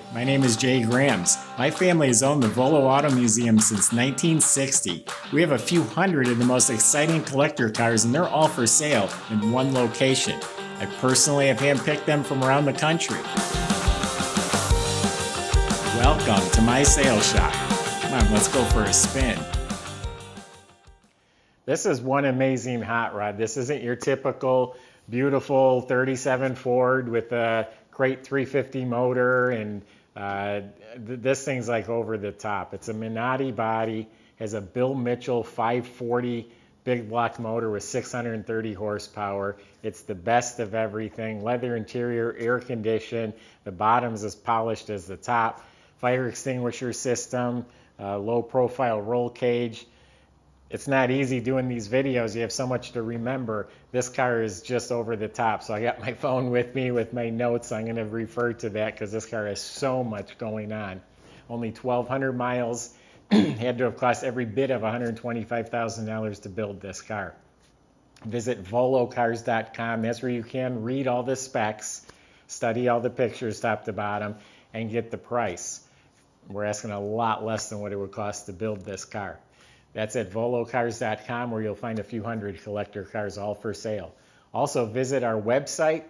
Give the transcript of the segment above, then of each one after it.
Hi, my name is Jay Grams. My family has owned the Volo Auto Museum since 1960. We have a few hundred of the most exciting collector cars, and they're all for sale in one location. I personally have handpicked them from around the country. Welcome to my sales shop. Come on, let's go for a spin. This is one amazing hot rod. This isn't your typical beautiful 37 Ford with a Crate 350 motor, and this thing's like over the top. It's a Minotti body, has a Bill Mitchell 540 big block motor with 630 horsepower. It's the best of everything. Leather interior, air conditioned. The bottom's as polished as the top. Fire extinguisher system, low profile roll cage. It's not easy doing these videos. You have so much to remember. This car is just over the top. So I got my phone with me with my notes. I'm going to refer to that because this car has so much going on. Only 1,200 miles. Had to have cost every bit of $125,000 to build this car. Visit volocars.com. That's where you can read all the specs, study all the pictures top to bottom, and get the price. We're asking a lot less than what it would cost to build this car. That's at volocars.com, where you'll find a few hundred collector cars all for sale. Also visit our website.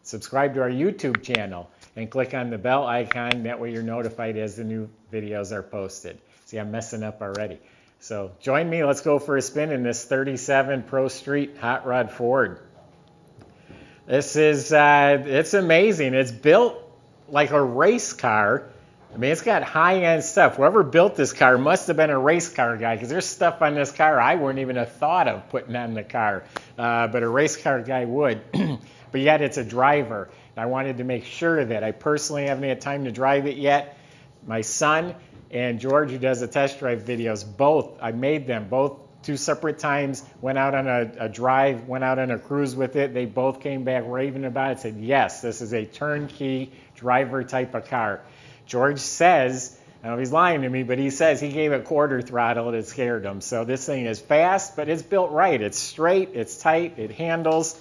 Subscribe to our YouTube channel and click on the bell icon. That way you're notified as the new videos are posted. See, I'm messing up already. So join me. Let's go for a spin in this 37 Pro Street Hot Rod Ford. This is, it's amazing. It's built like a race car. I mean, it's got high-end stuff. Whoever built this car must have been a race car guy, because there's stuff on this car I wouldn't even have thought of putting on the car, but a race car guy would. But yet it's a driver. I wanted to make sure that I personally haven't had time to drive it yet. My son and George, who does the test drive videos, I made them both 2 separate times, went out on a drive, went out on a cruise with it. They both came back raving about it, said, yes, this is a turnkey driver type of car. George says, I don't know if he's lying to me, but he says he gave it quarter throttle and it scared him. So this thing is fast, but it's built right. It's straight, it's tight, it handles.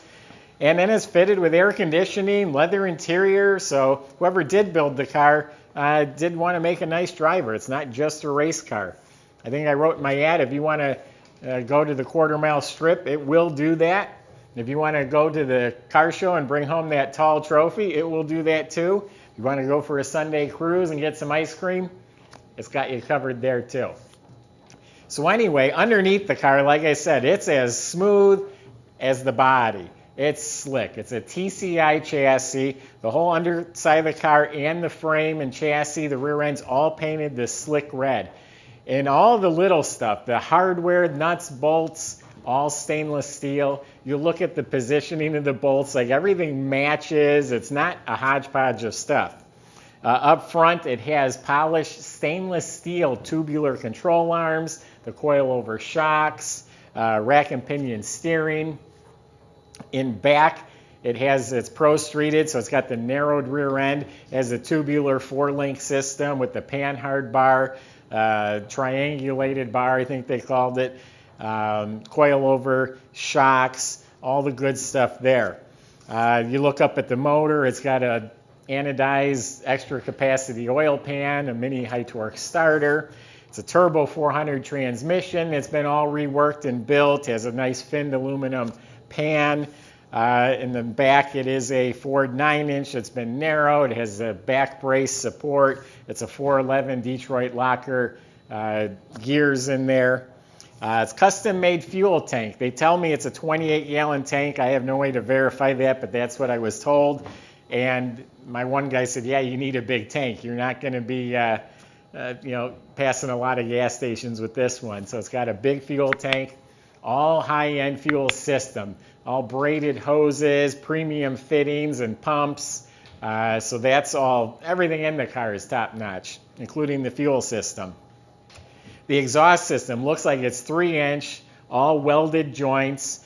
And then it's fitted with air conditioning, leather interior. So whoever did build the car did want to make a nice driver. It's not just a race car. I think I wrote in my ad, if you want to go to the quarter-mile strip, it will do that. If you want to go to the car show and bring home that tall trophy, it will do that too. You want to go for a Sunday cruise and get some ice cream? It's got you covered there too. So anyway, underneath the car, like I said, it's as smooth as the body. It's slick. It's a TCI chassis. The whole underside of the car and the frame and chassis, the rear end's all painted this slick red. And all the little stuff, the hardware, nuts, bolts, all stainless steel. You look at the positioning of the bolts, like everything matches. It's not a hodgepodge of stuff. Up front, it has polished stainless steel tubular control arms, the coilover shocks, rack and pinion steering. In back, it's pro-streeted, so it's got the narrowed rear end. It has a tubular 4-link system with the panhard bar, triangulated bar, I think they called it. Coilover shocks, all the good stuff there. You look up at the motor, it's got a anodized extra capacity oil pan, a mini high torque starter. It's a turbo 400 transmission. It's been all reworked and built. It has a nice finned aluminum pan. In the back, it is a Ford 9-inch. It's been narrowed. It has a back brace support. It's a 411 Detroit locker gears in there. It's custom-made fuel tank. They tell me it's a 28-gallon tank. I have no way to verify that, but that's what I was told. And my one guy said, yeah, you need a big tank. You're not going to be passing a lot of gas stations with this one. So it's got a big fuel tank, all high-end fuel system, all braided hoses, premium fittings and pumps. So that's all. Everything in the car is top-notch, including the fuel system. The exhaust system looks like it's 3-inch, all welded joints,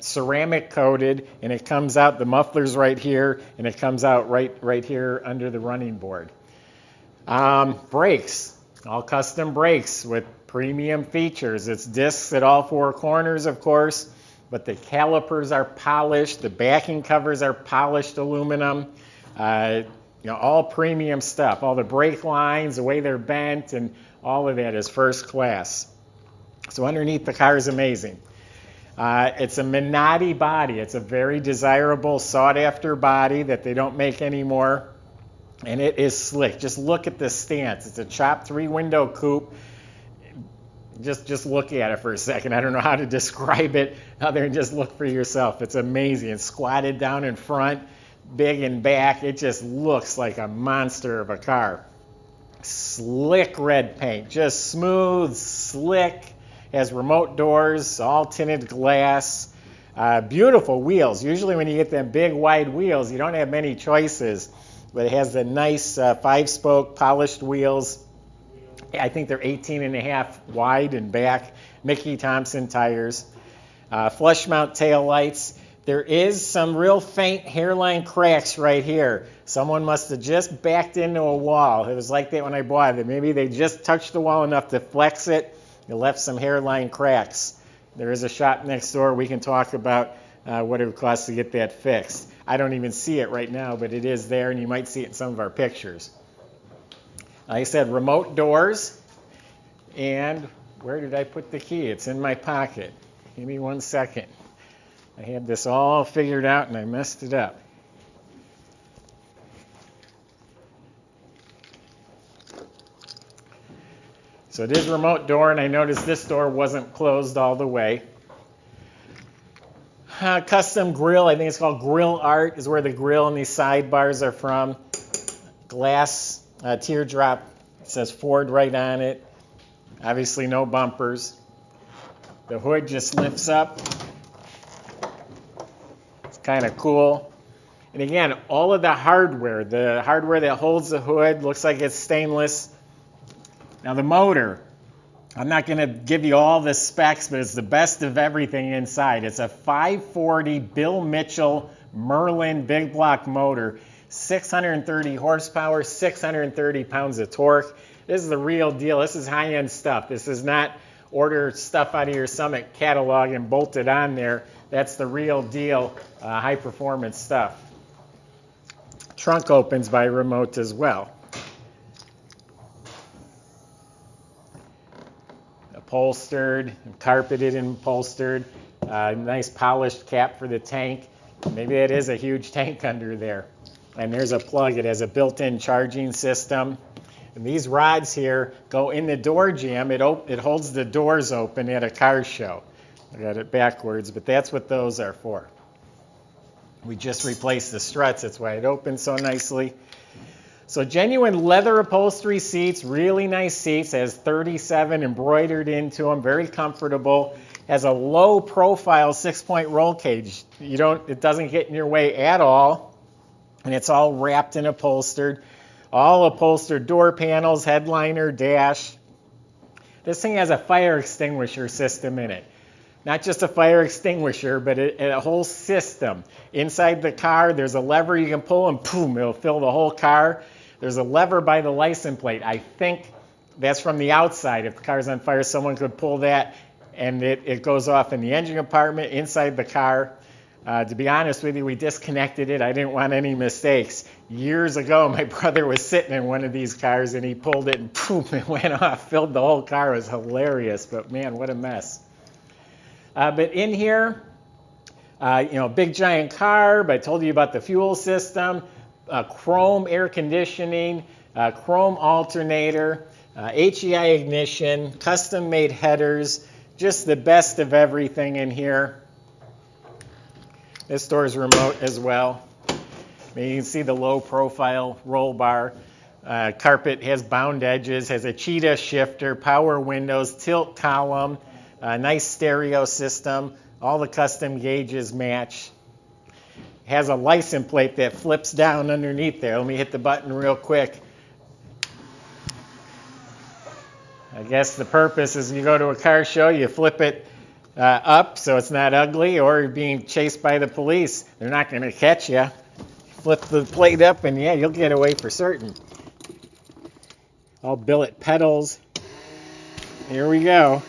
ceramic coated, and it comes out, the muffler's right here, and it comes out right here under the running board. Brakes, all custom brakes with premium features. It's discs at all 4 corners, of course, but the calipers are polished, the backing covers are polished aluminum. all premium stuff. All the brake lines, the way they're bent, and all of that is first class. So underneath the car is amazing. It's a Minotti body. It's a very desirable, sought-after body that they don't make anymore. And it is slick. Just look at the stance. It's a chopped 3-window coupe. Just look at it for a second. I don't know how to describe it other than just look for yourself. It's amazing. It's squatted down in front, big in back. It just looks like a monster of a car. Slick red paint. Just smooth, slick. Has remote doors, all tinted glass, beautiful wheels. Usually when you get them big wide wheels, you don't have many choices, but it has the nice 5-spoke polished wheels. I think they're 18.5 wide and back, Mickey Thompson tires, flush mount taillights. There is some real faint hairline cracks right here. Someone must have just backed into a wall. It was like that when I bought it. Maybe they just touched the wall enough to flex it. It left some hairline cracks. There is a shop next door. We can talk about what it would cost to get that fixed. I don't even see it right now, but it is there, and you might see it in some of our pictures. Like I said, remote doors. And where did I put the key? It's in my pocket. Give me 1 second. I had this all figured out, and I messed it up. So it is remote door, and I noticed this door wasn't closed all the way. Custom grill, I think it's called Grill Art, is where the grill and these sidebars are from. Glass teardrop, it says Ford right on it. Obviously no bumpers. The hood just lifts up. It's kind of cool. And again, all of the hardware that holds the hood, looks like it's stainless. Now the motor, I'm not going to give you all the specs, but it's the best of everything inside. It's a 540 Bill Mitchell Merlin big block motor, 630 horsepower, 630 pounds of torque. This is the real deal. This is high-end stuff. This is not order stuff out of your Summit catalog and bolt it on there. That's the real deal, high-performance stuff. Trunk opens by remote as well. Upholstered, carpeted and upholstered. Nice polished cap for the tank. Maybe it is a huge tank under there. And there's a plug. It has a built-in charging system. And these rods here go in the door jamb. It holds the doors open at a car show. I got it backwards, but that's what those are for. We just replaced the struts. That's why it opens so nicely. So genuine leather upholstery seats, really nice seats. Has 37 embroidered into them, very comfortable. Has a low profile 6-point roll cage. It doesn't get in your way at all. And it's all wrapped and upholstered. All upholstered door panels, headliner, dash. This thing has a fire extinguisher system in it. Not just a fire extinguisher, but a whole system. Inside the car, there's a lever you can pull and boom, it'll fill the whole car. There's a lever by the license plate. I think that's from the outside. If the car's on fire, someone could pull that and it goes off in the engine compartment inside the car. To be honest with you, we disconnected it. I didn't want any mistakes. Years ago, my brother was sitting in one of these cars and he pulled it and boom, it went off, filled the whole car. It was hilarious, but man, what a mess. But in here, big giant carb. I told you about the fuel system, chrome air conditioning, chrome alternator, HEI ignition, custom made headers, just the best of everything in here. This door is remote as well. You can see the low profile roll bar. Carpet has bound edges, has a Cheetah shifter, power windows, tilt column, nice stereo system. All the custom gauges match. Has a license plate that flips down underneath there. Let me hit the button real quick. I guess the purpose is when you go to a car show, you flip it up so it's not ugly, or you're being chased by the police. They're not going to catch you. Flip the plate up and yeah, you'll get away for certain. All billet pedals. Here we go.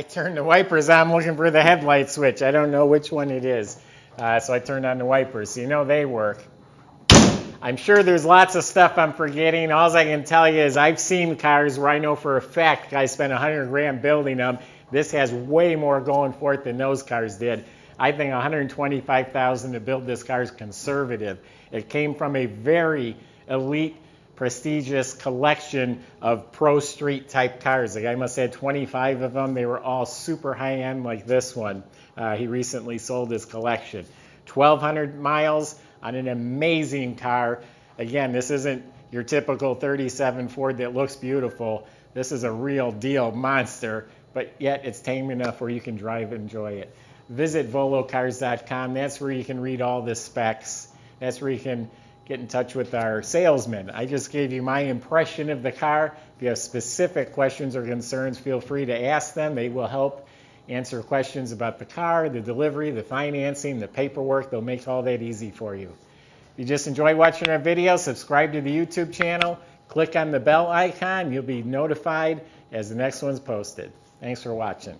turned the wipers on, I'm looking for the headlight switch. I don't know which one it is. So I turned on the wipers. So you know they work. I'm sure there's lots of stuff I'm forgetting. All I can tell you is I've seen cars where I know for a fact I spent 100 grand building them. This has way more going for it than those cars did. I think 125,000 to build this car is conservative. It came from a very elite, prestigious collection of pro street type cars. The guy must have had 25 of them. They were all super high end like this one. He recently sold his collection. 1,200 miles on an amazing car. Again, this isn't your typical 37 Ford that looks beautiful. This is a real deal monster, but yet it's tame enough where you can drive and enjoy it. Visit volocars.com. That's where you can read all the specs. That's where you can get in touch with our salesman. I just gave you my impression of the car. If you have specific questions or concerns, feel free to ask them. They will help answer questions about the car, the delivery, the financing, the paperwork. They'll make all that easy for you. If you just enjoy watching our videos, subscribe to the YouTube channel. Click on the bell icon. You'll be notified as the next one's posted. Thanks for watching.